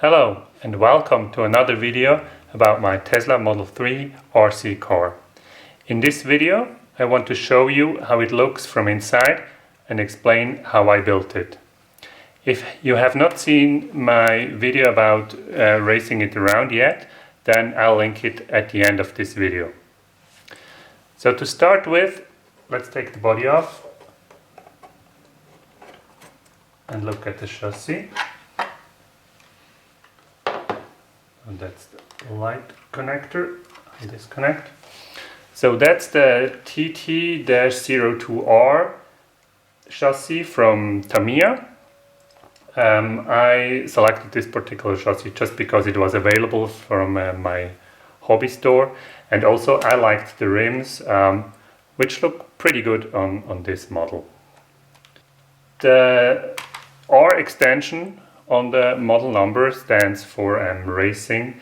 Hello and welcome to another video about my Tesla Model 3 RC car. In this video I want to show you how it looks from inside and explain how I built it. If you have not seen my video about racing it around yet, then I'll link it at the end of this video. So to start with, let's take the body off and look at the chassis. And that's the light connector, disconnect. So that's the TT-02R chassis from Tamiya. I selected this particular chassis just because it was available from my hobby store, and also I liked the rims, which look pretty good on this model. The R extension on the model number stands for racing,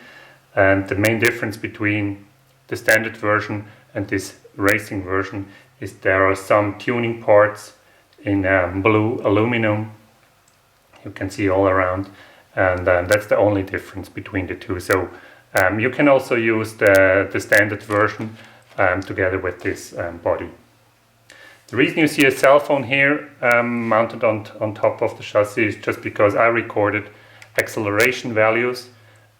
and the main difference between the standard version and this racing version is there are some tuning parts in blue aluminum you can see all around, and that's the only difference between the two. So you can also use the standard version together with this body. The reason you see a cell phone here mounted on top of the chassis is just because I recorded acceleration values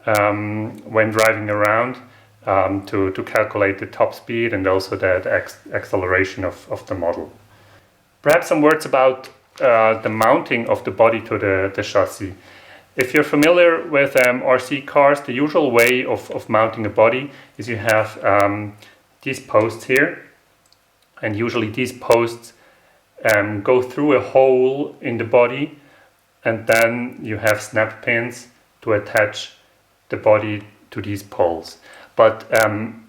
when driving around to calculate the top speed and also the acceleration of the model. Perhaps some words about the mounting of the body to the chassis. If you're familiar with RC cars, the usual way of mounting a body is you have these posts here. And usually these posts go through a hole in the body, and then you have snap pins to attach the body to these poles. But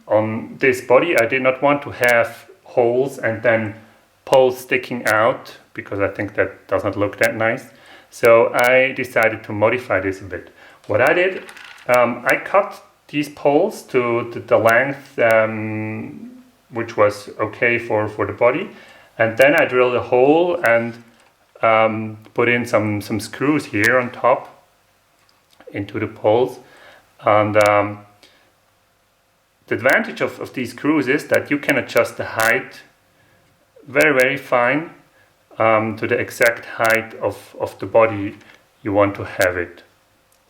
on this body I did not want to have holes and then poles sticking out, because I think that does not look that nice. So I decided to modify this a bit. What I did, I cut these poles to the length which was okay for the body, and then I drilled a hole and put in some screws here on top into the poles. And the advantage of these screws is that you can adjust the height very fine to the exact height of the body you want to have it.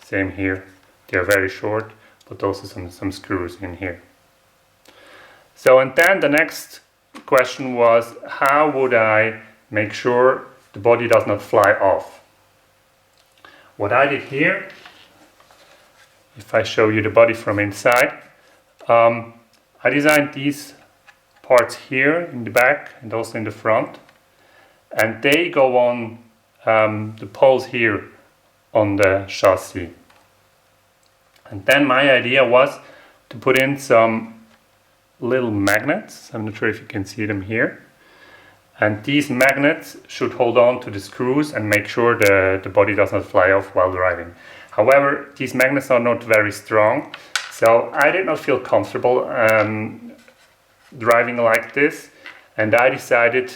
Same here, they are very short, but also some screws in here. So, and then the next question was, how would I make sure the body does not fly off? What I did here, if I show you the body from inside, I designed these parts here in the back and also in the front, and they go on the poles here on the chassis. And then my idea was to put in some little magnets. I'm not sure if you can see them here, and these magnets should hold on to the screws and make sure the body does not fly off while driving. However, these magnets are not very strong, so I did not feel comfortable driving like this, and I decided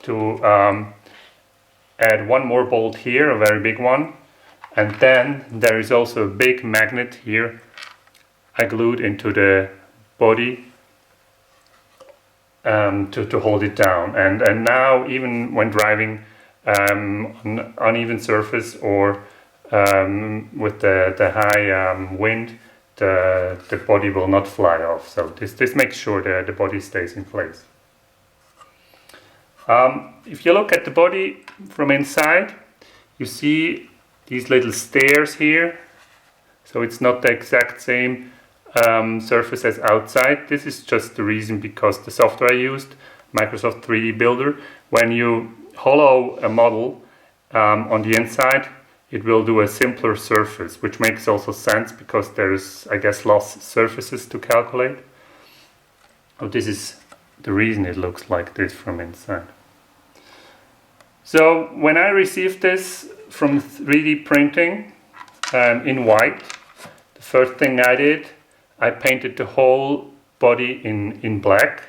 to add one more bolt here, a very big one, and then there is also a big magnet here I glued into the body to hold it down. And now, even when driving on uneven surface or with the high wind, the body will not fly off. So this makes sure that the body stays in place. If you look at the body from inside, you see these little stairs here. So it's not the exact same surface as outside. This is just the reason because the software I used, Microsoft 3D Builder, when you hollow a model on the inside, it will do a simpler surface, which makes also sense because there's, I guess, less surfaces to calculate. Oh, this is the reason it looks like this from inside. So when I received this from 3D printing in white, the first thing I did, I painted the whole body in black.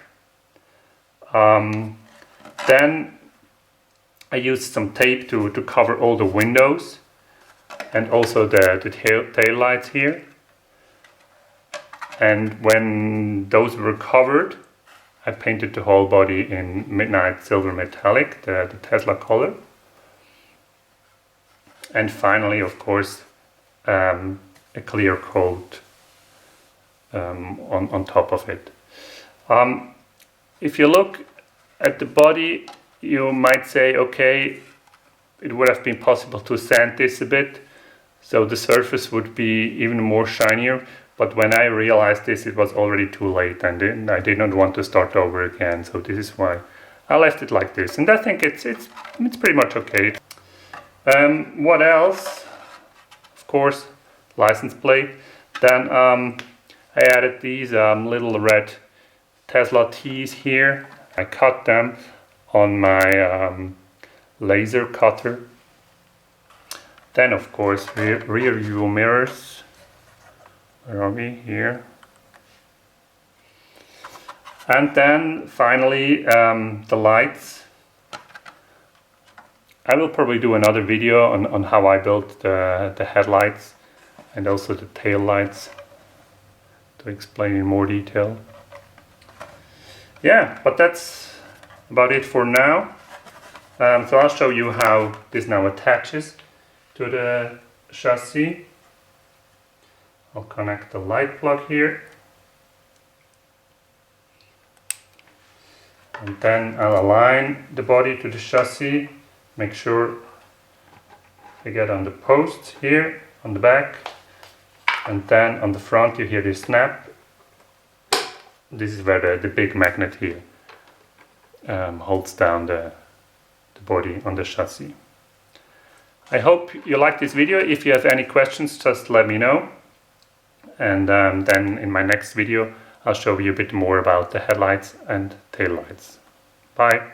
Then I used some tape to cover all the windows. and also the tail lights here. And when those were covered, I painted the whole body in Midnight Silver Metallic, the Tesla color. And finally, of course, a clear coat on top of it. If you look at the body, you might say, okay, it would have been possible to sand this a bit, so the surface would be even more shinier. But when I realized this, it was already too late, and I did not want to start over again. So this is why I left it like this, and I think it's pretty much okay. What else? Of course, license plate. Then I added these little red Tesla T's here. I cut them on my laser cutter. Then, of course, rear view mirrors. Where are we? Here. And then finally the lights. I will probably do another video on how I built the headlights and also the tail lights to explain in more detail. Yeah, but that's about it for now. So I'll show you how this now attaches to the chassis. I'll connect the light plug here. And then I'll align the body to the chassis. Make sure they get on the posts here on the back. And then on the front you hear this snap. This is where the big magnet here holds down the body on the chassis. I hope you liked this video. If you have any questions, just let me know. And then in my next video I'll show you a bit more about the headlights and taillights. Bye!